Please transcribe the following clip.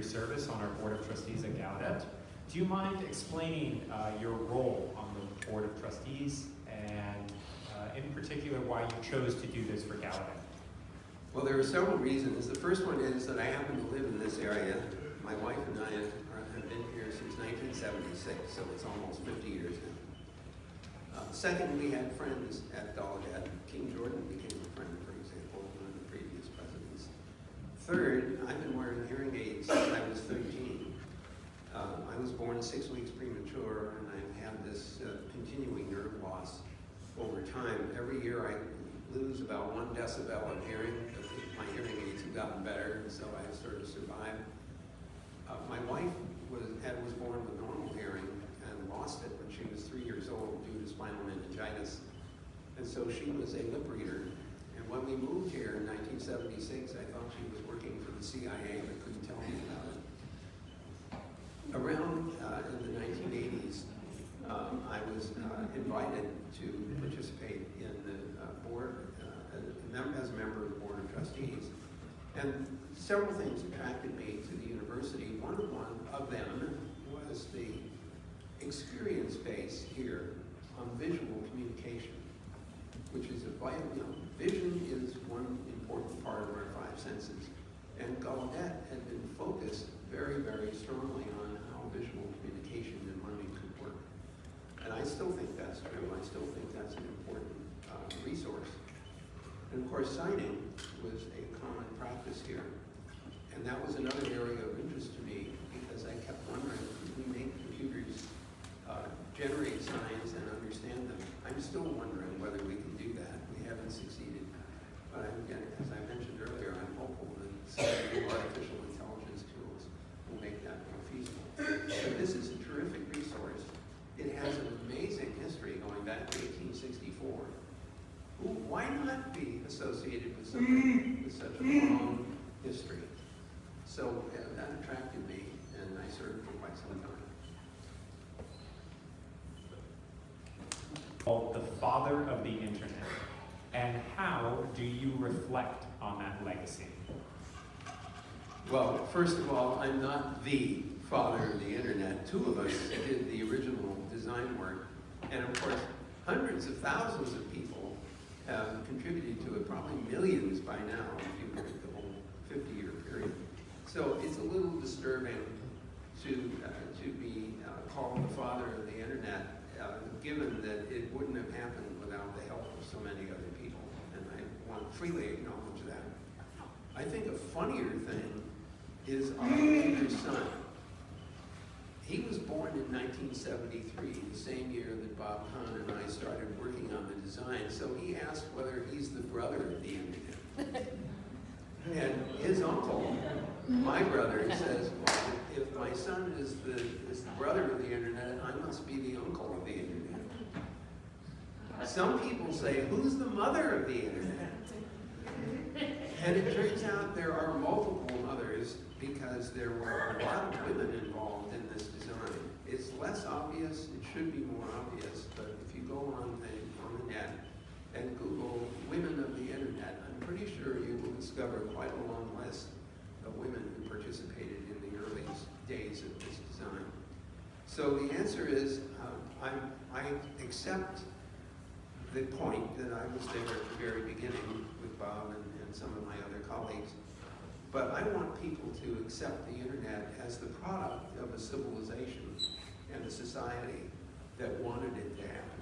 service on our Board of Trustees at Gallaudet. Do you mind explaining your role on the Board of Trustees and in particular why you chose to do this for Gallaudet? Well, there are several reasons. The first one is that I happen to live in this area. My wife and I have been here since 1976, so it's almost 50 years now. Second, we had friends at Gallaudet. King Jordan became a friend, for example, one of the previous presidents. Third, I've been wearing hearing aids since I was 13. I was born 6 weeks premature, and I've had this continuing nerve loss over time. Every year I lose about 1 decibel of hearing. My hearing aids have gotten better, and so I've sort of survived. My wife was born with normal hearing and lost it when she was 3 years old due to spinal meningitis. And so she was a lip reader. And when we moved here in 1976, I thought she was working for the CIA, but couldn't tell me about it. Around in the 1980s, I was invited to participate in the board as a member of the Board of Trustees. And several things attracted me to the university. One of them was the experience base here on visual communication, which is a vital, vision is one important part of our 5 senses. And Gallaudet had been focused very, very strongly on how visual communication and learning could work. And I still think that's true. I still think that's an important resource. And of course, signing was a common practice here. And that was another area of interest to me because I kept wondering, could we make computers generate signs and understand them? I'm still wondering whether we can do that. We haven't succeeded. But again, as I mentioned earlier, I'm hopeful that some new artificial intelligence tools will make that more feasible. So this is a terrific resource. It has an amazing history going back to 1864. Why not be associated with something with such a long history? So that attracted me, and I served for quite some time. Called the father of the internet. And how do you reflect on that legacy? Well, first of all, I'm not the father of the internet. 2 of us did the original design work, and of course, hundreds of thousands of people have contributed to it, probably millions by now, if you look at the whole 50-year period. So it's a little disturbing to be called the father of the internet, given that it wouldn't have happened without the help of so many other people, and I want to freely acknowledge that. I think a funnier thing is our older son. He was born in 1973, the same year that Bob Kahn and I started working on the design. So he asked whether he's the brother of the internet. And his uncle, my brother, says, well, if my son is the brother of the internet, I must be the uncle of the internet. Some people say, who's the mother of the internet? And it turns out there are multiple mothers because there were a lot of women involved in this design. It's less obvious, it should be more obvious, but if you go on the net and Google women of the internet, I'm pretty sure you will discover quite a long list of women who participated in the early days of this design. So the answer is, I accept the point that I was there at the very beginning with Bob and some of my other colleagues. But I want people to accept the internet as the product of a civilization and a society that wanted it to happen.